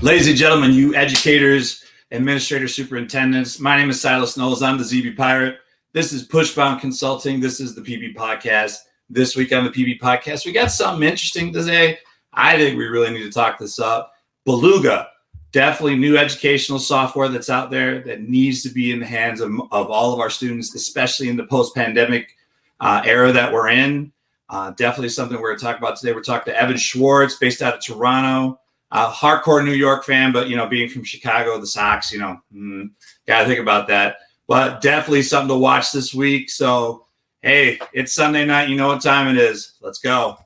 Ladies and gentlemen, you educators, administrators, superintendents, my name is Silas Knowles. I'm the ZB Pirate. This is Pushbound Consulting. This is the PB Podcast. This week on the PB Podcast, we got something interesting today. I think we really need to talk this up. Beluga, definitely new educational software that's out there that needs to be in the hands of all of our students, especially in the post-pandemic era that we're in. Definitely something we're going to talk about today. We're talking to Evin Schwarz, based out of Toronto. Hardcore New York fan, but, being from Chicago, the Sox, got to think about that. But definitely something to watch this week. So, hey, it's Sunday night. You know what time it is. Let's go.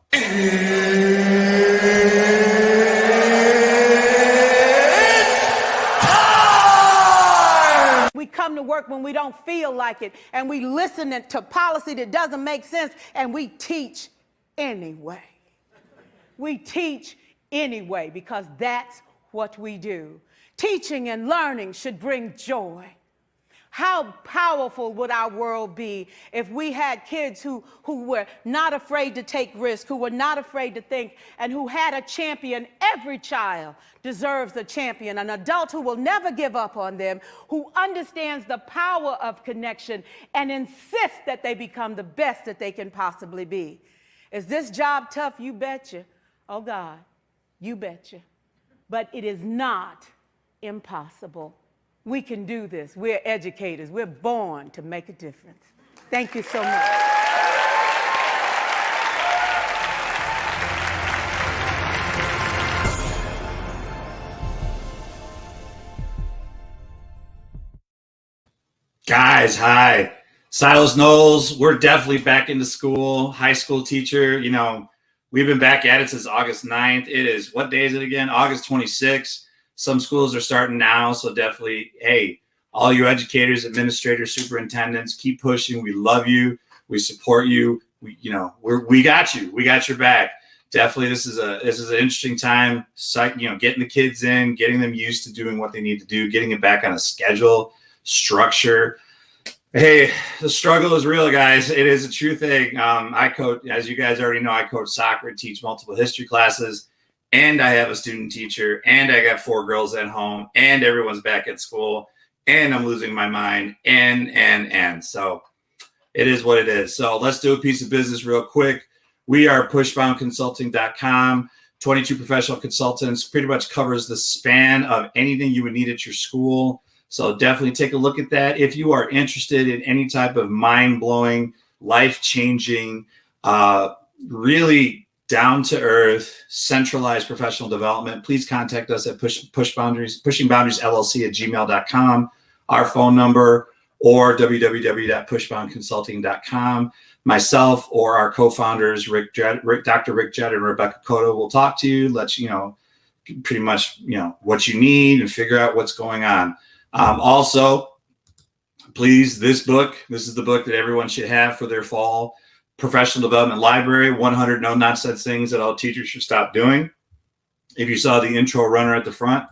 We come to work when we don't feel like it, and we listen to policy that doesn't make sense, and we teach anyway. We teach anyway, because that's what we do. Teaching and learning should bring joy. How powerful would our world be if we had kids who were not afraid to take risks, who were not afraid to think, and who had a champion? Every child deserves a champion, an adult who will never give up on them, who understands the power of connection and insists that they become the best that they can possibly be. Is this job tough? You betcha. Oh, God. You betcha. But it is not impossible. We can do this. We're educators. We're born to make a difference. Thank you so much. Guys, hi. Silas Knowles. We're definitely back into school. High school teacher, we've been back at it since August 9th. It is, what day is it again? August 26th. Some schools are starting now, so definitely, hey, all you educators, administrators, superintendents, keep pushing. We love you. We support you. We got you. We got your back. Definitely, this is an interesting time. Getting the kids in, getting them used to doing what they need to do, getting it back on a schedule, structure. Hey, the struggle is real, guys. It is a true thing. I coach, as you guys already know, I coach soccer and teach multiple history classes, and I have a student teacher, and I got 4 girls at home, and everyone's back at school, and I'm losing my mind, and. So it is what it is. So let's do a piece of business real quick. We are pushboundconsulting.com. 22 professional consultants, pretty much covers the span of anything you would need at your school. So definitely take a look at that. If you are interested in any type of mind-blowing, life-changing, really down-to-earth, centralized professional development, please contact us at Pushing Boundaries LLC at gmail.com, our phone number, or www.pushboundconsulting.com. Myself or our co-founders, Dr. Rick Jett and Rebecca Cotto, will talk to you, let you know pretty much what you need and figure out what's going on. Also, please, this is the book that everyone should have for their fall professional development library, 100 no-nonsense things that all teachers should stop doing. If you saw the intro runner at the front,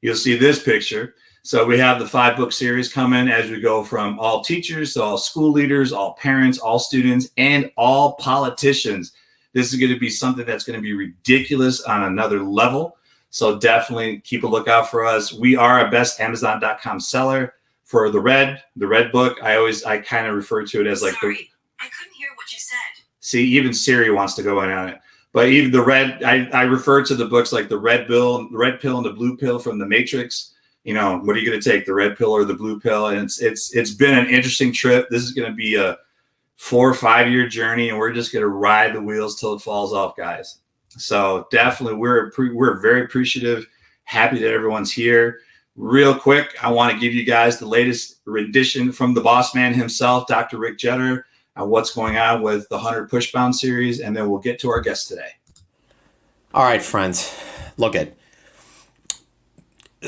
you'll see this picture. So we have the 5-book series coming as we go from all teachers to all school leaders, all parents, all students, and all politicians. This is going to be something that's going to be ridiculous on another level. So definitely keep a lookout for us. We are a best Amazon.com seller for the red book. I kind of refer to it as like Sorry, I couldn't hear what you said. See, even Siri wants to go in on it. But even the red, I refer to the books like the red pill and the blue pill from the Matrix. What are you going to take, the red pill or the blue pill? And it's been an interesting trip. This is going to be a 4 or 5 year journey, and we're just going to ride the wheels till it falls off, guys. So definitely, we're very appreciative, happy that everyone's here. Real quick, I want to give you guys the latest rendition from the boss man himself, Dr. Rick Jetter, on what's going on with the 100 Pushbound series, and then we'll get to our guest today. All right, friends, look at.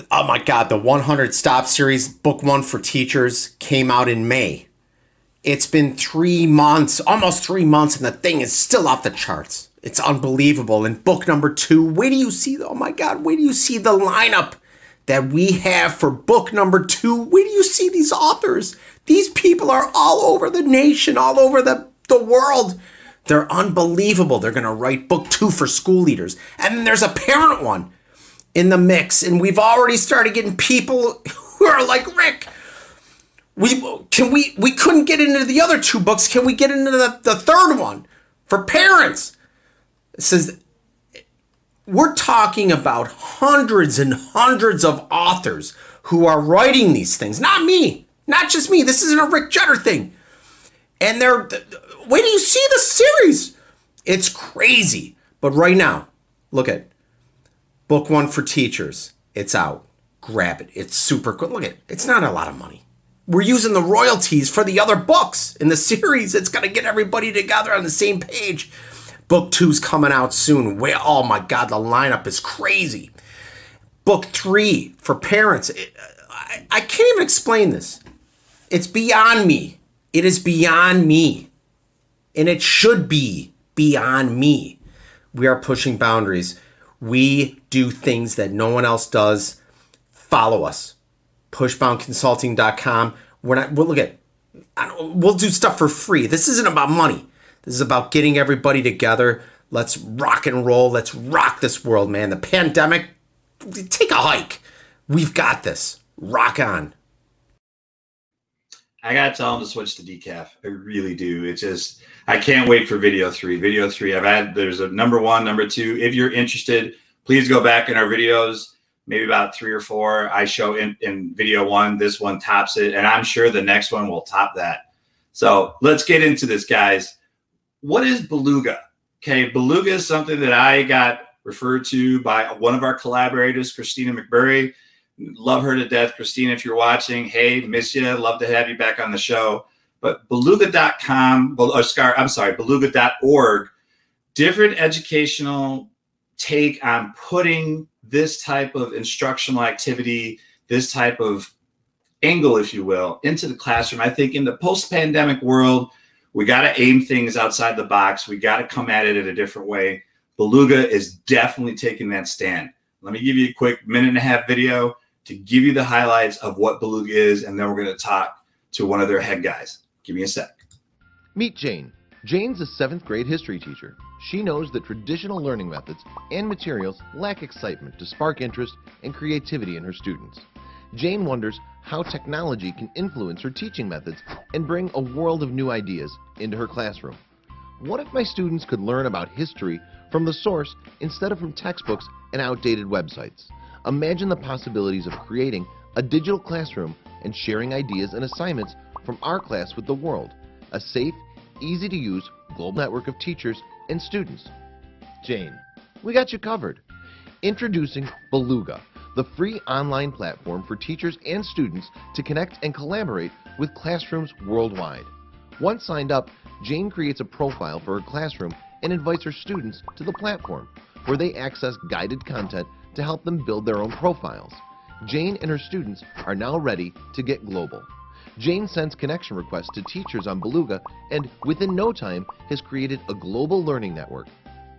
Oh my God, the 100 Stop series, book 1 for teachers, came out in May. It's been 3 months, almost 3 months, and the thing is still off the charts. It's unbelievable. And book number 2, where do you see, oh my God, where do you see the lineup that we have for book number 2? Where do you see these authors? These people are all over the nation, all over the world. They're unbelievable. They're going to write book 2 for school leaders. And then there's a parent one. in the mix, and we've already started getting people who are like, Rick, we couldn't get into the other 2 books. Can we get into the third one for parents? It says we're talking about hundreds and hundreds of authors who are writing these things. Not me, not just me. This isn't a Rick Jetter thing. And wait till you see the series. It's crazy. But right now, look at book 1 for teachers. It's out. Grab it. It's super cool. Look at it. It's not a lot of money. We're using the royalties for the other books in the series. It's going to get everybody together on the same page. Book 2's coming out soon. Oh my God, the lineup is crazy. Book 3 for parents. I can't even explain this. It's beyond me. It is beyond me. And it should be beyond me. We are pushing boundaries. We do things that no one else does. Follow us. Pushboundconsulting.com. We'll do stuff for free. This isn't about money. This is about getting everybody together. Let's rock and roll. Let's rock this world, man. The pandemic, take a hike. We've got this. Rock on. I got to tell them to switch to decaf. I really do. I can't wait for video 3. Video 3, there's a number 1, number 2. If you're interested, please go back in our videos, maybe about 3 or 4. I show in video 1, this one tops it, and I'm sure the next one will top that. So let's get into this, guys. What is Beluga? Okay, Beluga is something that I got referred to by one of our collaborators, Christina McBurry. Love her to death. Christina, if you're watching, hey, miss you. Love to have you back on the show. But beluga.com, beluga.org, different educational take on putting this type of instructional activity, this type of angle, if you will, into the classroom. I think in the post-pandemic world, we got to aim things outside the box. We got to come at it in a different way. Beluga is definitely taking that stand. Let me give you a quick 1.5-minute video to give you the highlights of what Beluga is, and then we're going to talk to one of their head guys. Give me a sec. Meet Jane. Jane's a 7th grade history teacher. She knows that traditional learning methods and materials lack excitement to spark interest and creativity in her students. Jane wonders how technology can influence her teaching methods and bring a world of new ideas into her classroom. What if my students could learn about history from the source instead of from textbooks and outdated websites? Imagine the possibilities of creating a digital classroom and sharing ideas and assignments from our class with the world. A safe, easy-to-use global network of teachers and students. Jane, we got you covered. Introducing Beluga, the free online platform for teachers and students to connect and collaborate with classrooms worldwide. Once signed up, Jane creates a profile for her classroom and invites her students to the platform, where they access guided content to help them build their own profiles. Jane and her students are now ready to get global. Jane sends connection requests to teachers on Beluga and, within no time, has created a global learning network.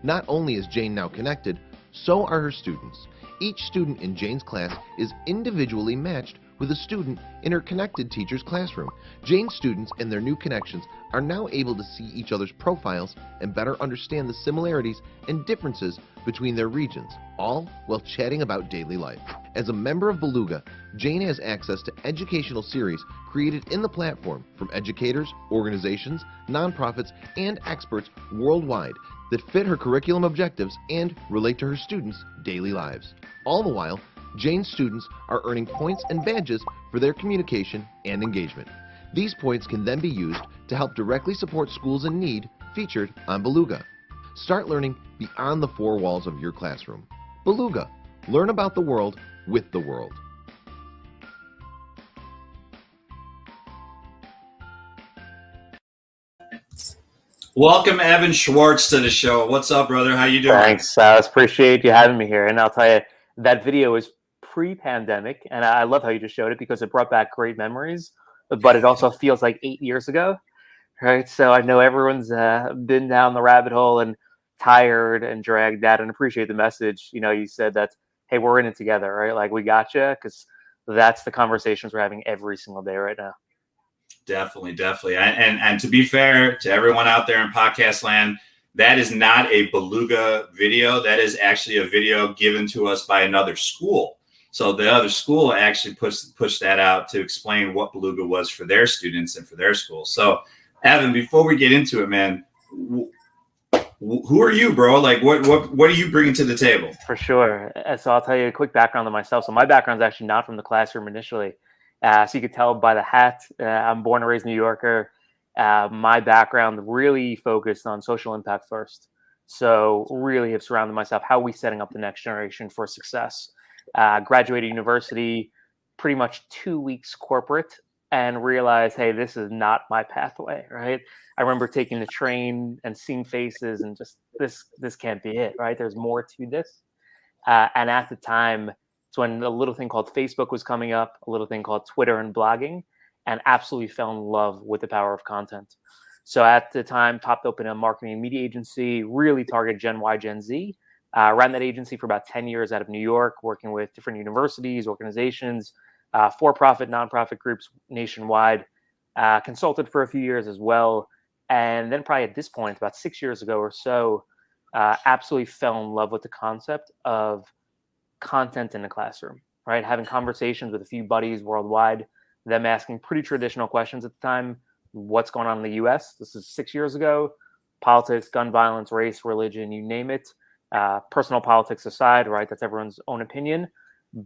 Not only is Jane now connected, so are her students. Each student in Jane's class is individually matched with a student in her connected teacher's classroom. Jane's students and their new connections are now able to see each other's profiles and better understand the similarities and differences between their regions, all while chatting about daily life. As a member of Beluga, Jane has access to educational series created in the platform from educators, organizations, nonprofits, and experts worldwide that fit her curriculum objectives and relate to her students' daily lives. All the while, Jane's students are earning points and badges for their communication and engagement. These points can then be used to help directly support schools in need featured on Beluga. Start learning beyond the 4 walls of your classroom. Beluga. Learn about the world with the world. Welcome, Evin Schwarz, to the show. What's up, brother? How you doing? Thanks. Appreciate you having me here. And I'll tell you, that video is pre-pandemic, and I love how you just showed it because it brought back great memories, but it also feels like 8 years ago, right? So I know everyone's been down the rabbit hole and tired and dragged out, and appreciate the message. You know, you said that, hey, we're in it together, right? Like, we got you, because that's the conversations we're having every single day right now. Definitely. And to be fair to everyone out there in podcast land, that is not a Beluga video. That is actually a video given to us by another school. So the other school actually pushed that out to explain what Beluga was for their students and for their school. So, Evin, before we get into it, man, who are you, bro? Like, what are you bringing to the table? For sure. So I'll tell you a quick background on myself. So my background is actually not from the classroom initially. So you could tell by the hat, I'm born and raised New Yorker. My background really focused on social impact first. So really have surrounded myself, how are we setting up the next generation for success? Graduated university, pretty much 2 weeks corporate, and realized, hey, this is not my pathway, right? I remember taking the train and seeing faces and just, this can't be it, right? There's more to this. And at the time, it's when a little thing called Facebook was coming up, a little thing called Twitter and blogging, and absolutely fell in love with the power of content. So at the time, popped open a marketing and media agency, really targeted Gen Y, Gen Z. Ran that agency for about 10 years out of New York, working with different universities, organizations, for-profit, nonprofit groups nationwide. Consulted for a few years as well. And then probably at this point, about 6 years ago or so, absolutely fell in love with the concept of content in the classroom, right? Having conversations with a few buddies worldwide, them asking pretty traditional questions at the time. What's going on in the US? This is 6 years ago. Politics, gun violence, race, religion, you name it. Personal politics aside, right? That's everyone's own opinion.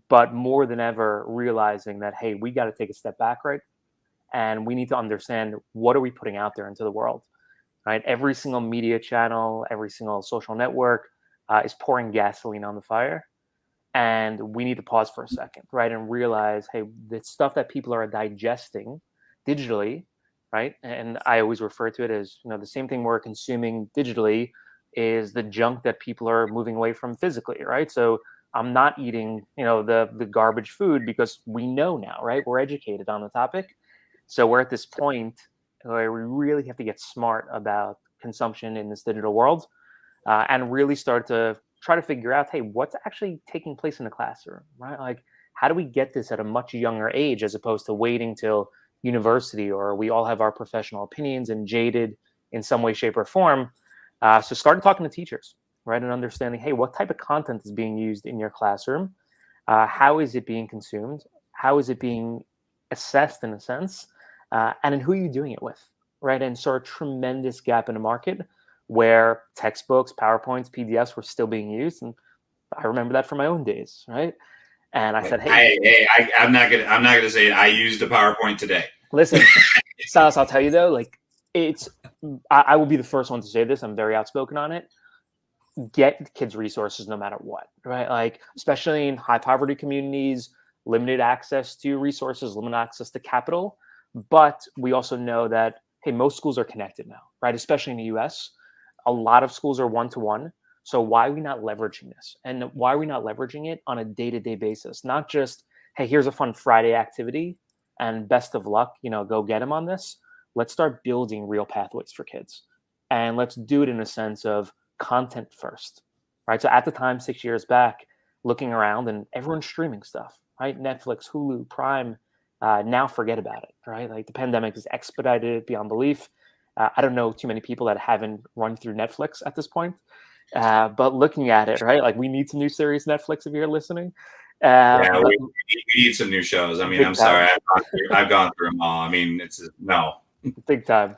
But more than ever, realizing that, hey, we got to take a step back, right? And we need to understand, what are we putting out there into the world, right? Every single media channel, every single social network is pouring gasoline on the fire. And we need to pause for a second, right? And realize, hey, the stuff that people are digesting digitally, right? And I always refer to it as, the same thing we're consuming digitally is the junk that people are moving away from physically, right? So I'm not eating, the garbage food because we know now, right? We're educated on the topic. So we're at this point where we really have to get smart about consumption in this digital world, and really start to try to figure out, hey, what's actually taking place in the classroom, right? Like, how do we get this at a much younger age as opposed to waiting till university, or we all have our professional opinions and jaded in some way, shape, or form. So started talking to teachers, right? And understanding, hey, what type of content is being used in your classroom? How is it being consumed? How is it being assessed in a sense? And then who are you doing it with, right? And so a tremendous gap in the market where textbooks, PowerPoints, PDFs were still being used. And I remember that from my own days, right? And I said, hey, I'm not gonna say it. I used a PowerPoint today. Listen, Silas, I'll tell you though, like, I will be the first one to say this. I'm very outspoken on it. Get kids resources no matter what, right? Like, especially in high poverty communities, limited access to resources, limited access to capital. But we also know that, hey, most schools are connected now, right? Especially in the US. A lot of schools are one-to-one. So why are we not leveraging this? And why are we not leveraging it on a day-to-day basis? Not just, hey, here's a fun Friday activity and best of luck, go get them on this. Let's start building real pathways for kids. And let's do it in a sense of content first, right? So at the time, 6 years back, looking around and everyone's streaming stuff, right? Netflix, Hulu, Prime, now forget about it, right? Like, the pandemic has expedited it beyond belief. I don't know too many people that haven't run through Netflix at this point. But looking at it, right? Like, we need some new series, Netflix, if you're listening. We need some new shows. I mean, I'm sorry. I've gone through them all. I mean, no. Big time.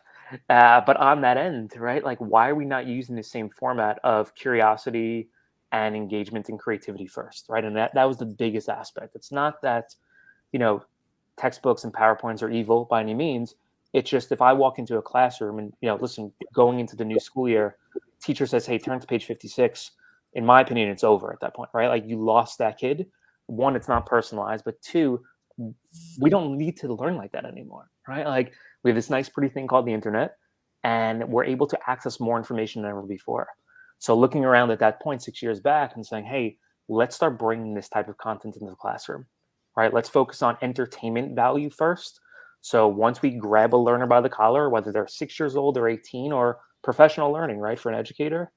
But on that end, right? Like, why are we not using the same format of curiosity and engagement and creativity first, right? And that was the biggest aspect. It's not that, textbooks and PowerPoints are evil by any means. It's just, if I walk into a classroom and, listen, going into the new school year, teacher says, hey, turn to page 56. In my opinion, it's over at that point, right? Like, you lost that kid. One, it's not personalized, but two, we don't need to learn like that anymore, right? Like, we have this nice, pretty thing called the internet, and we're able to access more information than ever before. So looking around at that point 6 years back and saying, hey, let's start bringing this type of content into the classroom, right? Let's focus on entertainment value first. So once we grab a learner by the collar, whether they're 6 years old or 18 or professional learning, right, for an educator,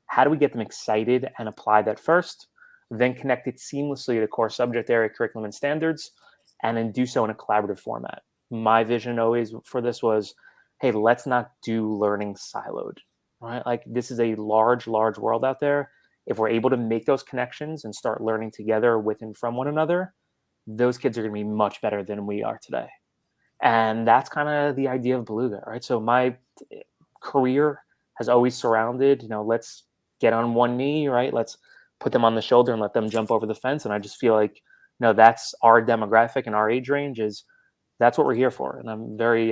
how do we get them excited and apply that first, then connect it seamlessly to core subject area curriculum and standards, and then do so in a collaborative format. My vision always for this was, hey, let's not do learning siloed, right? Like this is a large, large world out there. If we're able to make those connections and start learning together with and from one another, those kids are going to be much better than we are today. And that's kind of the idea of Beluga, right? So my career has always surrounded, let's get on one knee, right? Let's put them on the shoulder and let them jump over the fence. And I just feel like, that's our demographic and our age range that's what we're here for. And I'm very,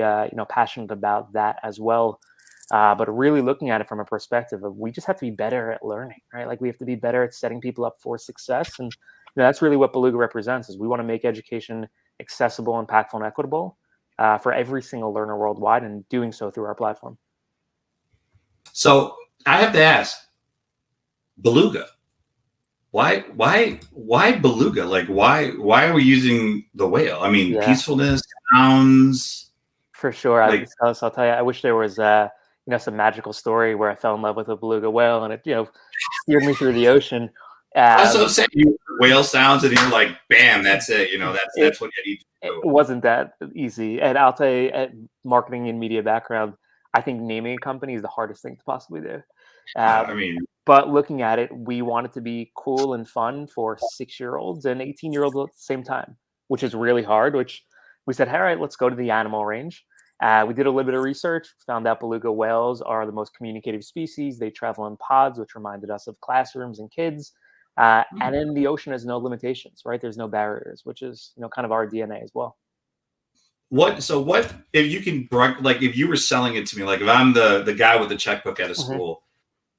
passionate about that as well. But really looking at it from a perspective of we just have to be better at learning, right? Like we have to be better at setting people up for success. And that's really what Beluga represents is we want to make education accessible, impactful, and equitable for every single learner worldwide, and doing so through our platform. So I have to ask, Beluga. Why Beluga? Like why are we using the whale? I mean, peacefulness, sounds. For sure. I'll tell you, I wish there was some magical story where I fell in love with a beluga whale and it steered me through the ocean. That's what I'm saying. You whale sounds and you're like, bam, that's it. That's what you need to do. It wasn't that easy. And I'll tell you, at marketing and media background, I think naming a company is the hardest thing to possibly do. But looking at it, we want it to be cool and fun for 6-year-olds and 18-year-olds at the same time, which is really hard, which we said, all right, let's go to the animal range. We did a little bit of research, found out beluga whales are the most communicative species. They travel in pods, which reminded us of classrooms and kids. And then the ocean has no limitations, right? There's no barriers, which is, kind of our DNA as well. What if you can, like, if you were selling it to me, like if I'm the guy with the checkbook at a school,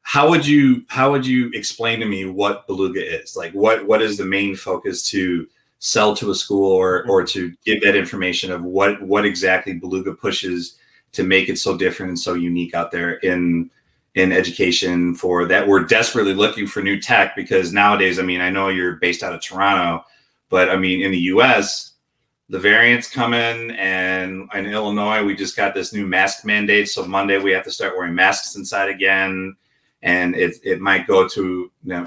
how would you explain to me what Beluga is? Like what is the main focus to sell to a school or to give that information of what exactly Beluga pushes to make it so different and so unique out there in education, for that we're desperately looking for new tech? Because nowadays, I mean, I know you're based out of Toronto, but I mean, in the US, the variants come and in Illinois, we just got this new mask mandate. So Monday we have to start wearing masks inside again. And it might go to no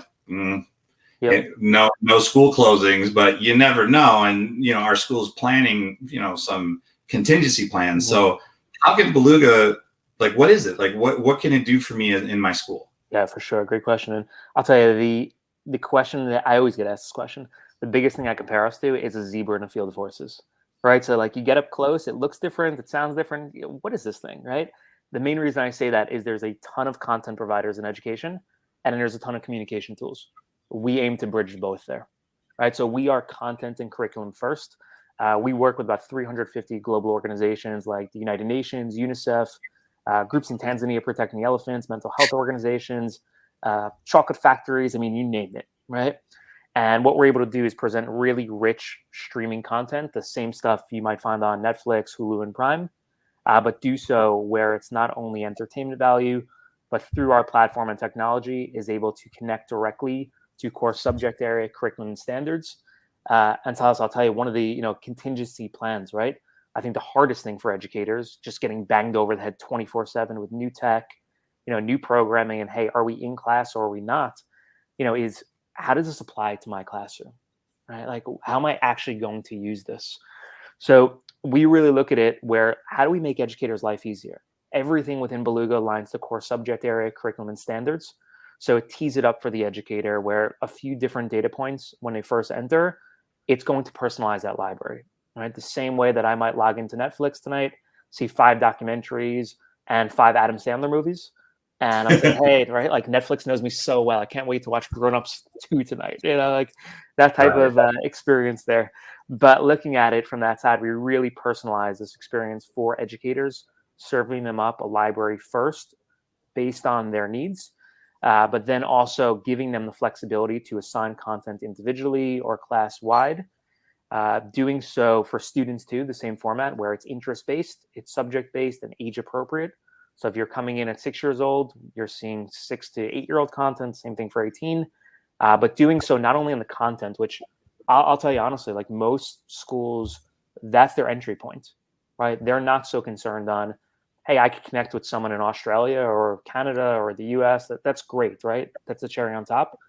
school closings, but you never know. And our school's planning some contingency plans. So how can Beluga, like, what is it? Like what can it do for me in my school? Yeah, for sure. Great question. And I'll tell you the question that I always get asked this question. The biggest thing I compare us to is a zebra in a field of horses, right? So like you get up close, it looks different, it sounds different. What is this thing, right? The main reason I say that is there's a ton of content providers in education, and then there's a ton of communication tools. We aim to bridge both there, right? So we are content and curriculum first. We work with about 350 global organizations like the United Nations, UNICEF, groups in Tanzania protecting elephants, mental health organizations, chocolate factories. I mean, you name it, right? And what we're able to do is present really rich streaming content, the same stuff you might find on Netflix, Hulu, and Prime. But do so where it's not only entertainment value, but through our platform and technology is able to connect directly to core subject area curriculum and standards. And so I'll tell you, one of the contingency plans, right? I think the hardest thing for educators, just getting banged over the head 24/7 with new tech, new programming, and hey, are we in class or are we not? Is how does this apply to my classroom, right? Like, how am I actually going to use this? So we really look at it where how do we make educators' life easier? Everything within Beluga aligns to core subject area, curriculum, and standards. So it tees it up for the educator where a few different data points when they first enter, it's going to personalize that library, right? The same way that I might log into Netflix tonight, see 5 documentaries and 5 Adam Sandler movies. And I'm saying, hey, right? Like Netflix knows me so well. I can't wait to watch Grown Ups 2 tonight. Like that type of experience there. But looking at it from that side, we really personalize this experience for educators, serving them up a library first based on their needs, but then also giving them the flexibility to assign content individually or class-wide. Doing so for students too, the same format where it's interest-based, it's subject-based, and age-appropriate. So if you're coming in at 6 years old, you're seeing 6 to 8-year-old content, same thing for 18. But doing so not only in the content, which I'll tell you honestly, like most schools, that's their entry point, right? They're not so concerned on, hey, I could connect with someone in Australia or Canada or the US. That's great, right? That's the cherry on top.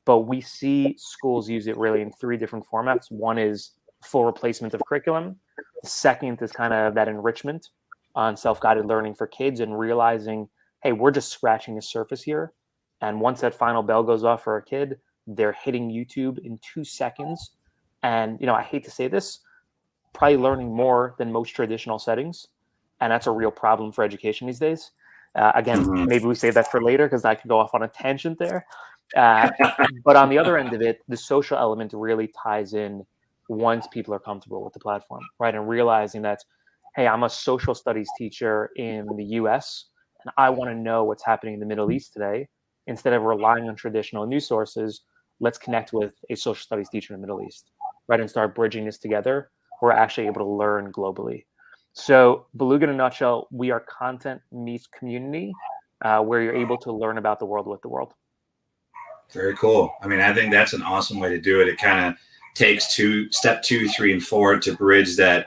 But we see schools use it really in 3 different formats. One is full replacement of curriculum. The second is kind of that enrichment on self-guided learning for kids and realizing hey, we're just scratching the surface here. And once that final bell goes off for a kid, they're hitting YouTube in 2 seconds. And, I hate to say this, probably learning more than most traditional settings. And that's a real problem for education these days. Again, maybe we save that for later because I could go off on a tangent there. But on the other end of it, the social element really ties in once people are comfortable with the platform, right? And realizing that, hey, I'm a social studies teacher in the US, and I want to know what's happening in the Middle East today. Instead of relying on traditional news sources, let's connect with a social studies teacher in the Middle East, right? And start bridging this together. We're actually able to learn globally. So Beluga in a nutshell, we are content meets community, where you're able to learn about the world with the world. Very cool. I mean, I think that's an awesome way to do it. It kind of takes step 2, 3, and 4 to bridge that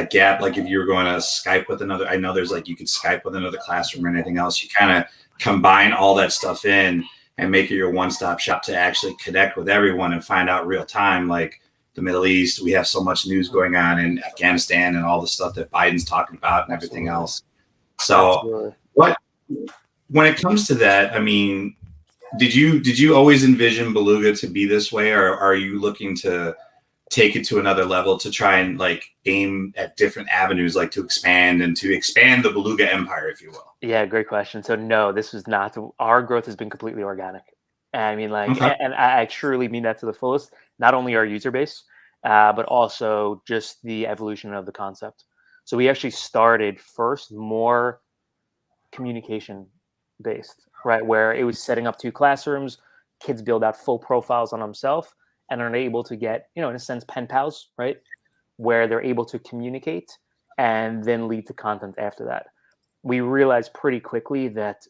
gap. Like if you were going to Skype with another, I know there's like, you could Skype with another classroom or anything else. You kind of combine all that stuff in and make it your one-stop shop to actually connect with everyone and find out real time. Like the Middle East, we have so much news going on in Afghanistan and all the stuff that Biden's talking about and everything else. So when it comes to that, I mean, did you always envision Beluga to be this way, or are you looking to take it to another level to try and like aim at different avenues, like to expand the Beluga empire, if you will? Yeah, great question. So no, this is not, our growth has been completely organic. I mean, like, Okay. and I truly mean that to the fullest, not only our user base, but also just the evolution of the concept. So we actually started first more communication based, right? Where it was setting up 2 classrooms, kids build out full profiles on themselves and are able to get, in a sense, pen pals, right? Where they're able to communicate and then lead to content after that. We realized pretty quickly that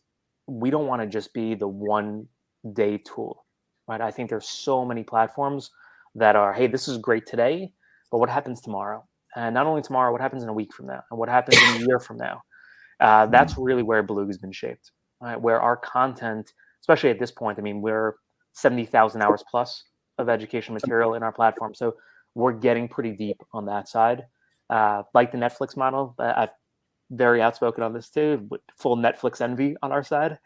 we don't want to just be the one day tool, right? I think there's so many platforms that are, hey, this is great today, but what happens tomorrow? And not only tomorrow, what happens in a week from now? And what happens in a year from now? That's really where Beluga's been shaped, right? Where our content, especially at this point, I mean, we're 70,000 hours plus of education material in our platform. So we're getting pretty deep on that side. Like the Netflix model, I'm very outspoken on this too, with full Netflix envy on our side.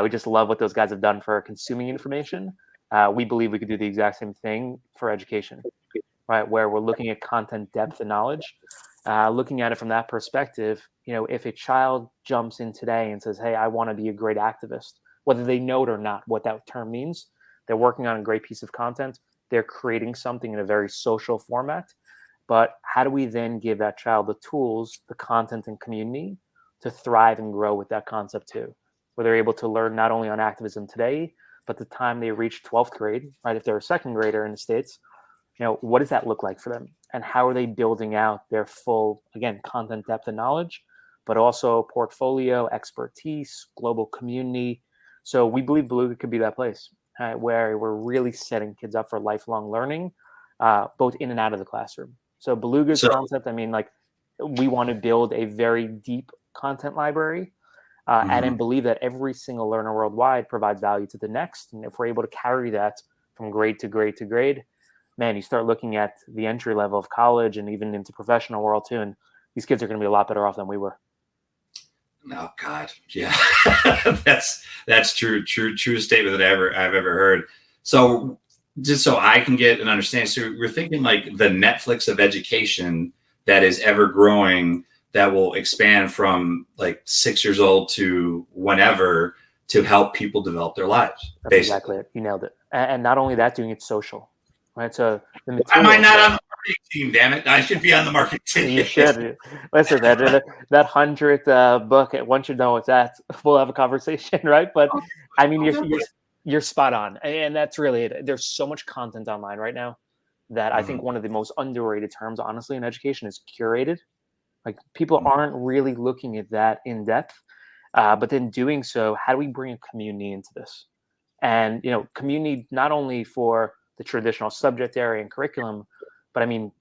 We just love what those guys have done for consuming information. We believe we could do the exact same thing for education, right? Where we're looking at content depth and knowledge. Looking at it from that perspective, if a child jumps in today and says, hey, I want to be a great activist, whether they know it or not what that term means, they're working on a great piece of content. They're creating something in a very social format. But how do we then give that child the tools, the content and community to thrive and grow with that concept too? Where they're able to learn not only on activism today, but the time they reach 12th grade, right? If they're a second grader in the States, what does that look like for them? And how are they building out their full, again, content depth and knowledge, but also portfolio, expertise, global community. So we believe Beluga could be that place where we're really setting kids up for lifelong learning, both in and out of the classroom. So Beluga's concept, I mean, like, we want to build a very deep content library and then believe that every single learner worldwide provides value to the next. And if we're able to carry that from grade to grade to grade, man, you start looking at the entry level of college and even into professional world too. And these kids are going to be a lot better off than we were. Oh God. Yeah. that's true statement that I've ever heard. So just so I can get an understanding. So we're thinking like the Netflix of education that is ever growing, that will expand from like 6 years old to whenever to help people develop their lives. That's basically. Exactly it. You nailed it. And not only that, doing it social, right? So the Am I not on the marketing team? Damn it! I should be on the marketing team. You should. Listen, that 100th book. Once you know what's that, we'll have a conversation, right? But I mean, you're spot on, and that's really it. There's so much content online right now that I think one of the most underrated terms, honestly, in education is curated. Like, people aren't really looking at that in depth, but then doing so, how do we bring a community into this? And community not only for the traditional subject area and curriculum, but I mean,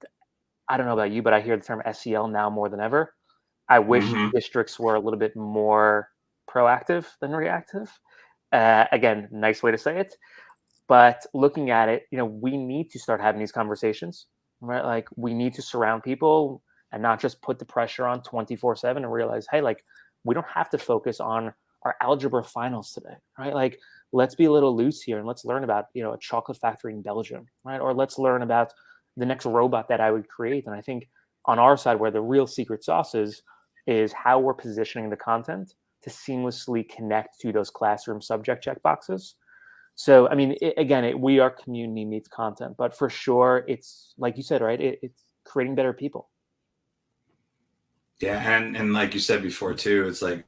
I don't know about you, but I hear the term SEL now more than ever. I wish districts were a little bit more proactive than reactive. Again, nice way to say it. But looking at it, we need to start having these conversations, right? Like, we need to surround people and not just put the pressure on 24/7 and realize, hey, like, we don't have to focus on our algebra finals today, right? Like, let's be a little loose here and let's learn about, a chocolate factory in Belgium, right? Or let's learn about the next robot that I would create. And I think on our side, where the real secret sauce is how we're positioning the content to seamlessly connect to those classroom subject checkboxes. So, I mean, we are community meets content, but for sure, it's like you said, right? It's creating better people. Yeah, and like you said before too, it's like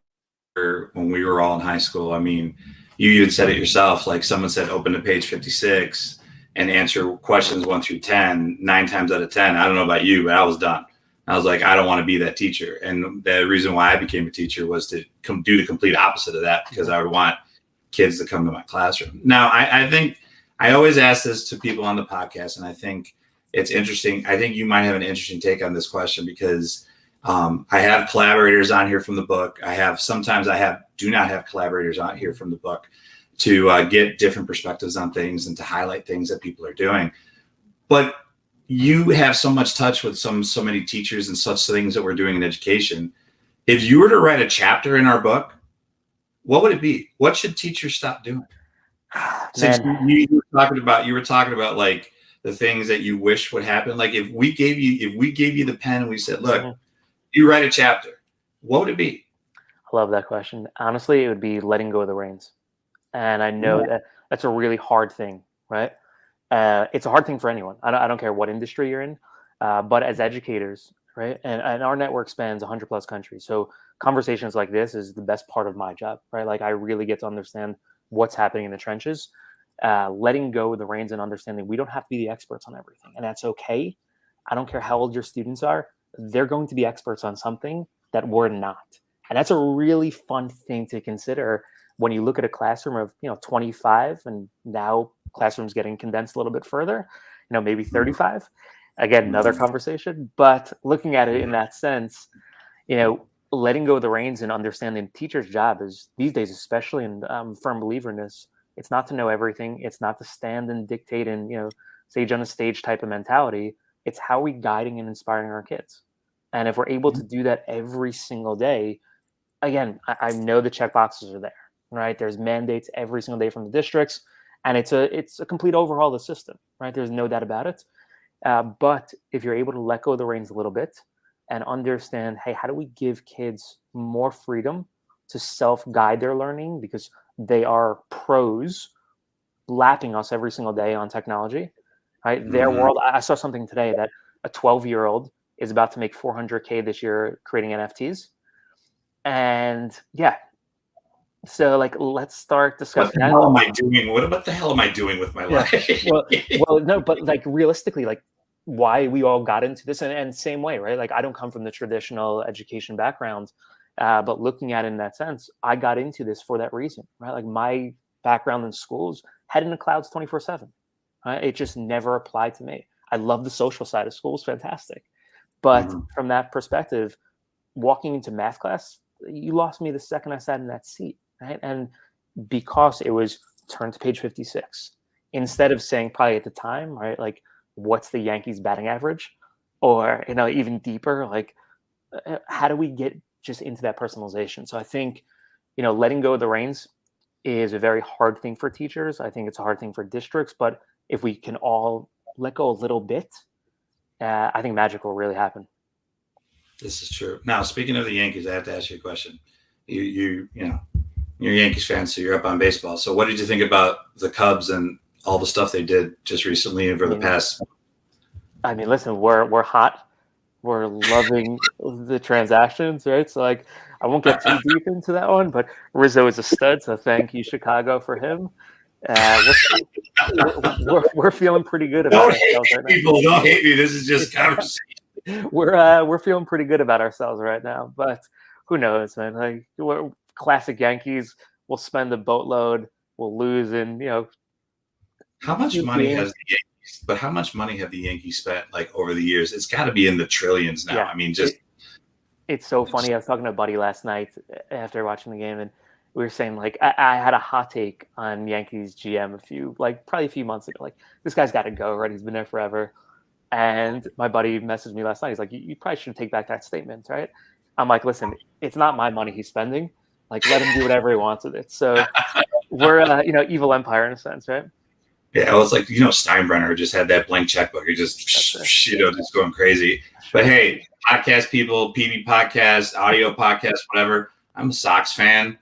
when we were all in high school. I mean, you had said it yourself. Like someone said, open to page 56 and answer questions 1 through 10. 9 times out of 10, I don't know about you, but I was done. I was like, I don't want to be that teacher. And the reason why I became a teacher was to do the complete opposite of that, because I would want kids to come to my classroom. Now, I think I always ask this to people on the podcast, and I think it's interesting. I think you might have an interesting take on this question, because I have collaborators on here from the book. Sometimes I do not have collaborators on here from the book to get different perspectives on things and to highlight things that people are doing. But you have so much touch with so many teachers and such things that we're doing in education. If you were to write a chapter in our book, what would it be? What should teachers stop doing? Since you were talking about like the things that you wish would happen. Like if we gave you the pen and we said, look, you write a chapter, what would it be? I love that question. Honestly, it would be letting go of the reins. And I know that that's a really hard thing, right? It's a hard thing for anyone. I don't care what industry you're in, but as educators, right? And our network spans 100 plus countries. So conversations like this is the best part of my job, right? Like I really get to understand what's happening in the trenches, letting go of the reins and understanding we don't have to be the experts on everything. And that's okay. I don't care how old your students are. They're going to be experts on something that we're not. And that's a really fun thing to consider when you look at a classroom of 25, and now classrooms getting condensed a little bit further, maybe 35. Again, another conversation. But looking at it in that sense, letting go of the reins and understanding the teacher's job is these days, especially, and I'm a firm believer in this, it's not to know everything. It's not to stand and dictate and sage on a stage type of mentality. It's how we guiding and inspiring our kids. And if we're able to do that every single day, again, I know the check boxes are there, right? There's mandates every single day from the districts, and it's a complete overhaul of the system, right? There's no doubt about it. But if you're able to let go of the reins a little bit and understand, hey, how do we give kids more freedom to self-guide their learning, because they are pros lapping us every single day on technology, right? Their world. I saw something today that a 12-year-old is about to make $400K this year creating NFTs. And so like, let's start discussing. What the hell am I doing? What the hell am I doing with my life? well, no, but like realistically, like why we all got into this, and same way, right? Like I don't come from the traditional education background, but looking at it in that sense, I got into this for that reason, right? Like my background in schools, head in the clouds 24/7. Right? It just never applied to me. I love the social side of schools, fantastic. But from that perspective, walking into math class, you lost me the second I sat in that seat, right? And because it was turn to page 56, instead of saying probably at the time, right, like what's the Yankees batting average, or even deeper, like how do we get just into that personalization? So I think letting go of the reins is a very hard thing for teachers. I think it's a hard thing for districts, but if we can all let go a little bit, I think magic will really happen. This is true. Now, speaking of the Yankees, I have to ask you a question. You're a Yankees fan, so you're up on baseball. So what did you think about the Cubs and all the stuff they did just recently over the past? I mean, listen, we're hot. We're loving the transactions, right? So like, I won't get too deep into that one, but Rizzo is a stud, so thank you, Chicago, for him. We're feeling pretty good about ourselves right now. People don't hate me. This is just conversation. We're feeling pretty good about ourselves right now, but who knows, man? Like we're classic Yankees. We'll spend a boatload. We'll lose, and how much money has the Yankees? But how much money have the Yankees spent like over the years? It's got to be in the trillions now. I mean, it's so funny. I was talking to a buddy last night after watching the game, and we were saying like I had a hot take on Yankees GM probably a few months ago. Like this guy's got to go, right? He's been there forever. And my buddy messaged me last night. He's like, you probably should take back that statement, right? I'm like, listen, it's not my money he's spending. Like, let him do whatever he wants with it. So we're, evil empire in a sense, right? Yeah, well, it's like, Steinbrenner just had that blank checkbook. You're just, just going crazy. Sure. But hey, podcast people, PB podcast, audio podcast, whatever. I'm a Sox fan.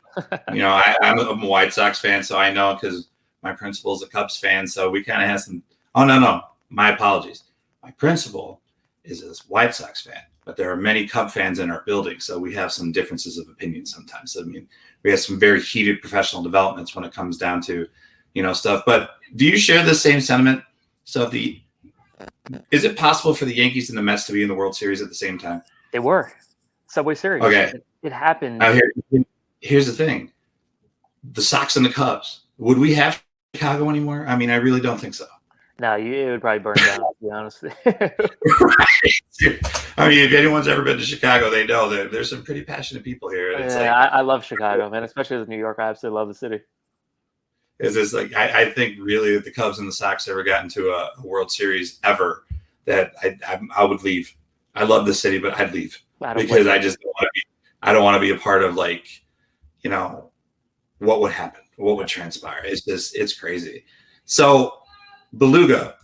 I'm a White Sox fan, so I know because my principal's a Cubs fan. So we kind of have some. Oh, no. My apologies. My principal is a White Sox fan, but there are many Cub fans in our building. So we have some differences of opinion sometimes. So, we have some very heated professional developments when it comes down to stuff. But do you share the same sentiment? So is it possible for the Yankees and the Mets to be in the World Series at the same time? They were. Subway Series. Okay. It happened. Now here's the thing. The Sox and the Cubs. Would we have Chicago anymore? I really don't think so. No, it would probably burn down, to be honest. Right. If anyone's ever been to Chicago, they know that there's some pretty passionate people here. And I love Chicago, man, especially as a New Yorker. I absolutely love the city. I think really that the Cubs and the Sox ever got into a World Series ever, that I would leave. I love the city, but I'd leave because I just don't want to be a part of what would happen, what would transpire. It's crazy. So Beluga.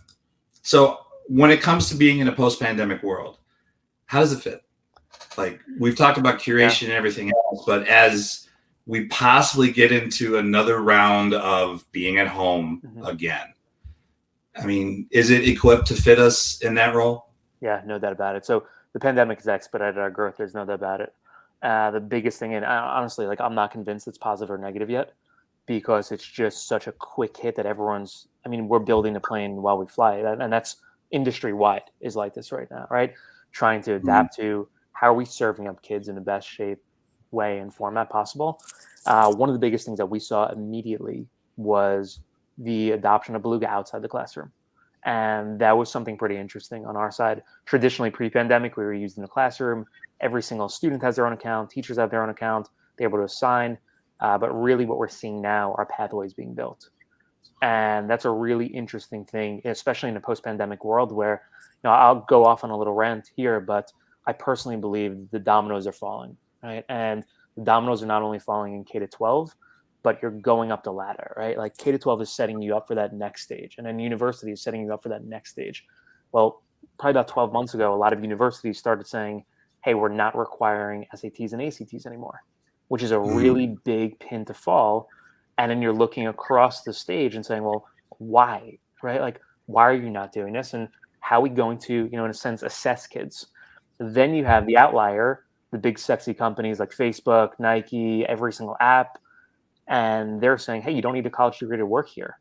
So when it comes to being in a post-pandemic world, how does it fit? Like, we've talked about curation and everything else, but as we possibly get into another round of being at home again, is it equipped to fit us in that role? Yeah, no doubt about it. So the pandemic has expedited our growth. There's no doubt about it. The biggest thing, and honestly, I'm not convinced it's positive or negative yet, because it's just such a quick hit that we're building a plane while we fly, and that's industry-wide is like this right now, right? Trying to adapt to how are we serving up kids in the best shape, way, and format possible. One of the biggest things that we saw immediately was the adoption of Beluga outside the classroom. And that was something pretty interesting on our side. Traditionally, pre-pandemic, we were used in the classroom. Every single student has their own account. Teachers have their own account. They're able to assign. But really what we're seeing now are pathways being built. And that's a really interesting thing, especially in a post-pandemic world where, I'll go off on a little rant here, but I personally believe the dominoes are falling, right? And the dominoes are not only falling in K-12, but you're going up the ladder, right? Like K-12 is setting you up for that next stage, and then university is setting you up for that next stage. Well, probably about 12 months ago, a lot of universities started saying, hey, we're not requiring SATs and ACTs anymore, which is a really big pin to fall. And then you're looking across the stage and saying, well, why, right? Like, why are you not doing this? And how are we going to, in a sense, assess kids? Then you have the outlier, the big sexy companies like Facebook, Nike, every single app. And they're saying, hey, you don't need a college degree to work here.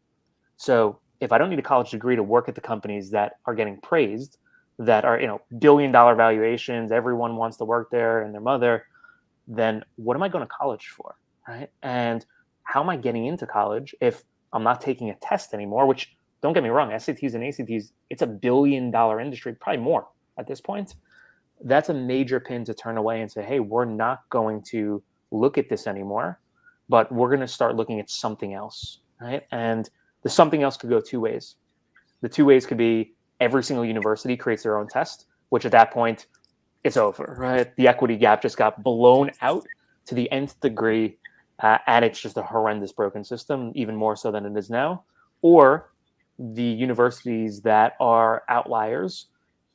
So if I don't need a college degree to work at the companies that are getting praised, that are, billion-dollar valuations, everyone wants to work there and their mother, then what am I going to college for, right? And how am I getting into college if I'm not taking a test anymore, which, don't get me wrong, SATs and ACTs, it's $1 billion industry, probably more at this point. That's a major pin to turn away and say, hey, we're not going to look at this anymore, but we're going to start looking at something else, right? And the something else could go two ways. The two ways could be every single university creates their own test, which at that point, it's over, right? The equity gap just got blown out to the nth degree, and it's just a horrendous broken system, even more so than it is now. Or the universities that are outliers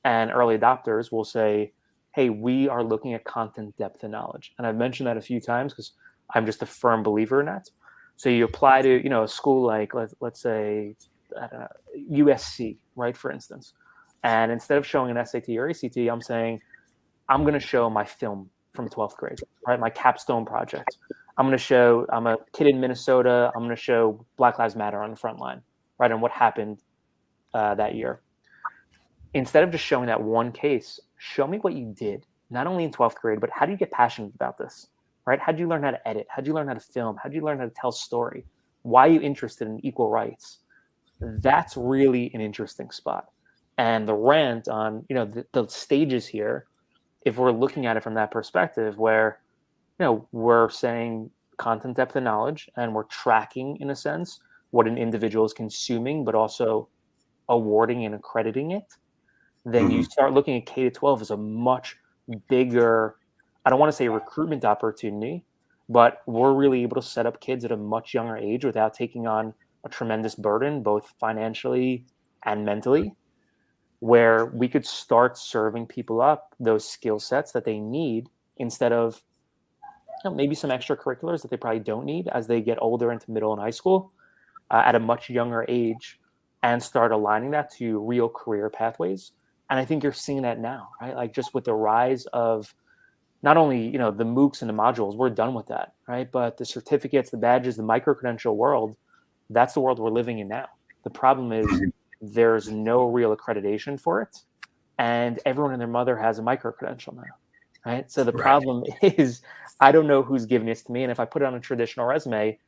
and early adopters will say, hey, we are looking at content depth and knowledge. And I've mentioned that a few times because I'm just a firm believer in that. So you apply to, a school like, let's say, I don't know, USC, right, for instance. And instead of showing an SAT or ACT, I'm saying, I'm going to show my film from 12th grade, right? My capstone project. I'm a kid in Minnesota. I'm going to show Black Lives Matter on the front line, right? And what happened that year. Instead of just showing that one case, show me what you did, not only in 12th grade, but how do you get passionate about this, right? How do you learn how to edit? How do you learn how to film? How do you learn how to tell a story? Why are you interested in equal rights? That's really an interesting spot. And the rant on, the stages here, if we're looking at it from that perspective where, we're saying content depth and knowledge, and we're tracking, in a sense, what an individual is consuming, but also awarding and accrediting it, then you start looking at K-12 as a much bigger, I don't want to say recruitment opportunity, but we're really able to set up kids at a much younger age without taking on a tremendous burden, both financially and mentally, where we could start serving people up those skill sets that they need instead of maybe some extracurriculars that they probably don't need as they get older into middle and high school at a much younger age, and start aligning that to real career pathways. And I think you're seeing that now, right? Like just with the rise of not only, the MOOCs and the modules, we're done with that, right? But the certificates, the badges, the micro-credential world, that's the world we're living in now. The problem is there's no real accreditation for it. And everyone and their mother has a micro-credential now, right? So the problem is I don't know who's giving this to me. And if I put it on a traditional resume,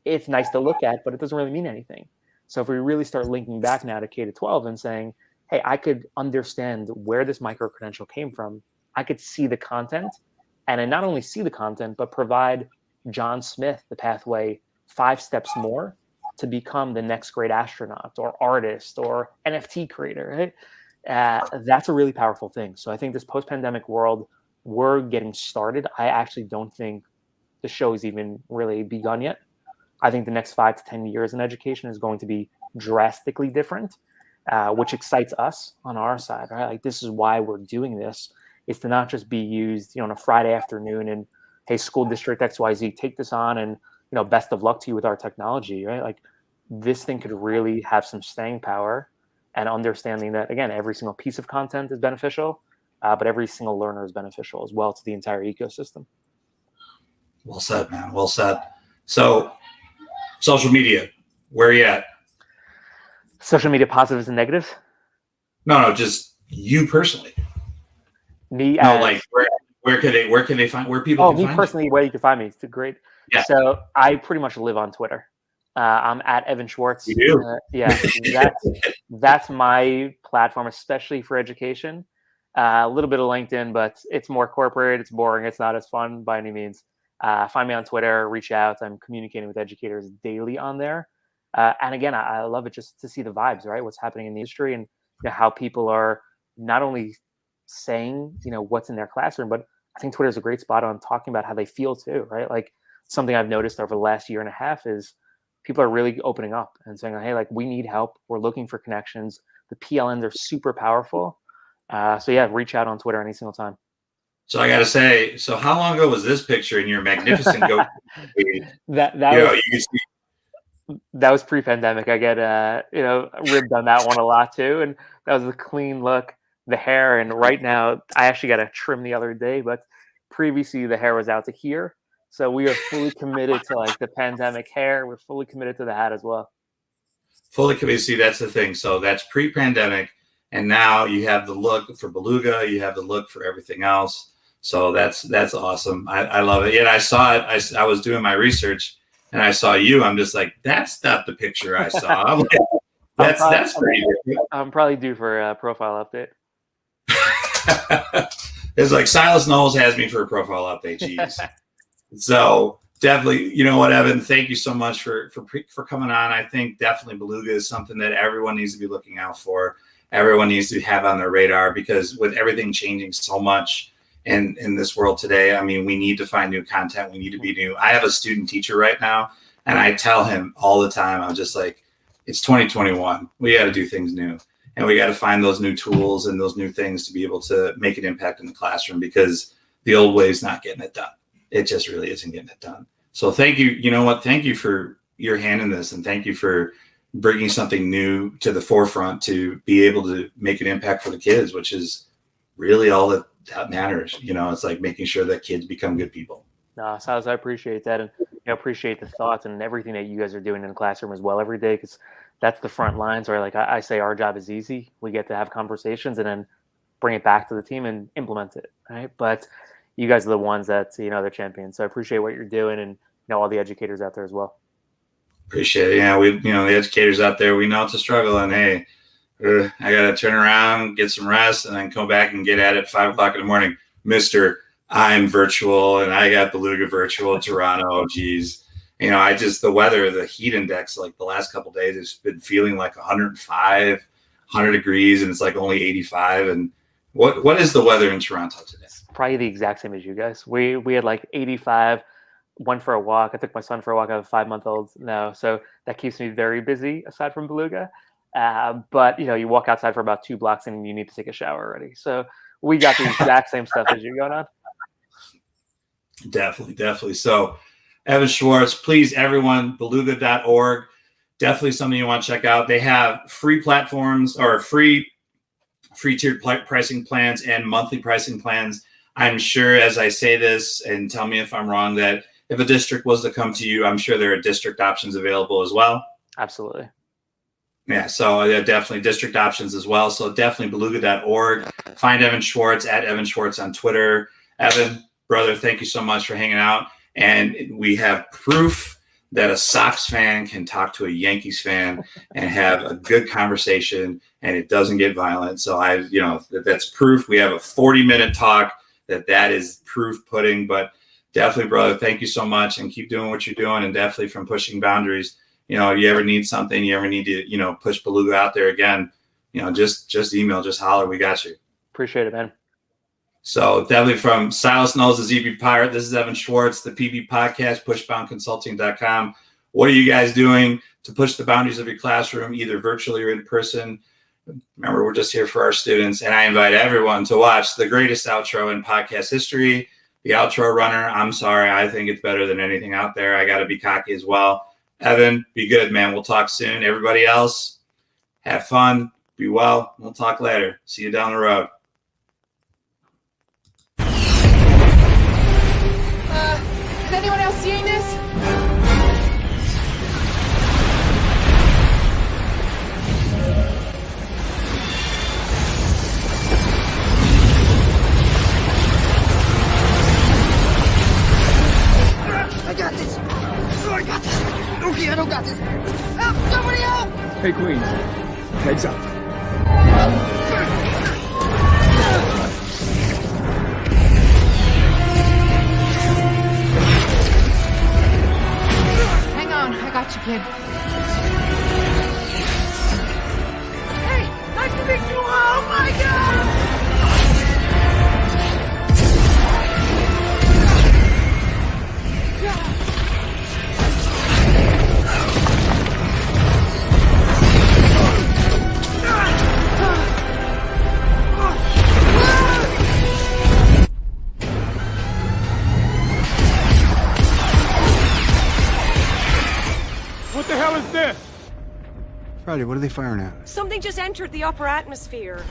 it's nice to look at, but it doesn't really mean anything. So if we really start linking back now to K-12 and saying, hey, I could understand where this micro-credential came from. I could see the content, and I not only see the content, but provide John Smith the pathway 5 steps more to become the next great astronaut or artist or NFT creator, right? That's a really powerful thing. So I think this post-pandemic world, we're getting started. I actually don't think the show has even really begun yet. I think the next 5 to 10 years in education is going to be drastically different, which excites us on our side, right? Like this is why we're doing this, is to not just be used, on a Friday afternoon and, hey, school district XYZ, take this on and, best of luck to you with our technology, right? Like this thing could really have some staying power, and understanding that, again, every single piece of content is beneficial, but every single learner is beneficial as well to the entire ecosystem. Well said, man. Well said. So social media, where are you at? Social media positives and negatives? No, just you personally. Me? No, like where can they find, where people can me find personally, where you can find me. It's great. Yeah. So I pretty much live on Twitter. I'm at Evin Schwarz. You do? Yeah, that's my platform, especially for education. A little bit of LinkedIn, but it's more corporate. It's boring. It's not as fun by any means. Find me on Twitter. Reach out. I'm communicating with educators daily on there. And again, I love it just to see the vibes, right? What's happening in the industry, and how people are not only saying, what's in their classroom, but I think Twitter is a great spot on talking about how they feel too, right? Like something I've noticed over the last year and a half is people are really opening up and saying, hey, like we need help. We're looking for connections. The PLNs are super powerful. So yeah, reach out on Twitter any single time. So I got to say, so how long ago was this picture in your magnificent go? That was pre-pandemic. I get ribbed on that one a lot too, and that was a clean look. The hair, and right now I actually got a trim the other day, but previously the hair was out to here. So we are fully committed to like the pandemic hair. We're fully committed to the hat as well. Fully committed. See, that's the thing. So that's pre-pandemic, and now you have the look for Beluga. You have the look for everything else. So that's awesome. I love it. Yeah, I saw it. I was doing my research, and I saw you. I'm just like, that's not the picture I saw. I'm like, that's pretty good. I'm probably due for a profile update. It's like Silas Knowles has me for a profile update. Jeez. So definitely, you know what, Evan, thank you so much for coming on. I think definitely Beluga is something that everyone needs to be looking out for. Everyone needs to have on their radar, because with everything changing so much in this world today, I mean, we need to find new content. We need to be new. I have a student teacher right now, and I tell him all the time, I'm just like, it's 2021. We got to do things new. And we got to find those new tools and those new things to be able to make an impact in the classroom, because the old way is not getting it done. It just really isn't getting it done. So thank you. You know what? Thank you for your hand in this, and thank you for bringing something new to the forefront to be able to make an impact for the kids, which is really all that matters. It's like making sure that kids become good people. No, Silas, I appreciate that, and appreciate the thoughts and everything that you guys are doing in the classroom as well every day, because that's the front lines, right? Like I say, our job is easy. We get to have conversations and then bring it back to the team and implement it, right? But you guys are the ones that, they're champions. So I appreciate what you're doing, and all the educators out there as well. Appreciate it. Yeah, we, the educators out there, we know it's a struggle, and hey, I got to turn around, get some rest, and then come back and get at it 5 o'clock in the morning. Mr. I'm virtual, and I got Beluga virtual, Toronto. Geez. The weather, the heat index, like the last couple of days, it's been feeling like 105, 100 degrees, and it's like only 85. And what is the weather in Toronto today? Probably the exact same as you guys. We had like 85. went for a walk. I took my son for a walk. I have a 5-month-old now, so that keeps me very busy aside from Beluga. But you walk outside for about 2 blocks and you need to take a shower already. So we got the exact same stuff as you going on. Definitely. So Evin Schwarz, please, everyone, beluga.org. Definitely something you want to check out. They have free platforms or free tiered pricing plans and monthly pricing plans. I'm sure as I say this, and tell me if I'm wrong, that if a district was to come to you, I'm sure there are district options available as well. Absolutely. Yeah, so definitely district options as well. So definitely beluga.org. Find Evin Schwarz at Evin Schwarz on Twitter. Evin, brother, thank you so much for hanging out. And we have proof that a Sox fan can talk to a Yankees fan and have a good conversation and it doesn't get violent. So that's proof. We have a 40-minute talk that is proof pudding, but definitely, brother, thank you so much and keep doing what you're doing. And definitely from pushing boundaries, if you ever need something, you ever need to, push Beluga out there again, just email, just holler. We got you. Appreciate it, man. So definitely from Silas Knowles, the ZB Pirate, this is Evin Schwarz, the PB Podcast, pushboundconsulting.com. What are you guys doing to push the boundaries of your classroom, either virtually or in person? Remember, we're just here for our students, and I invite everyone to watch the greatest outro in podcast history, the outro runner. I'm sorry, I think it's better than anything out there. I got to be cocky as well. Evin, be good, man. We'll talk soon. Everybody else, have fun, be well. We'll talk later. See you down the road. Is anyone else seeing this? I got this. Oh, I got this. Okay, I don't got this. Help! Somebody help! Hey, Queen. Heads up. Hang on, I got you, kid. Hey, nice to meet you. Oh my God! What the hell is this? Friday, what are they firing at? Something just entered the upper atmosphere.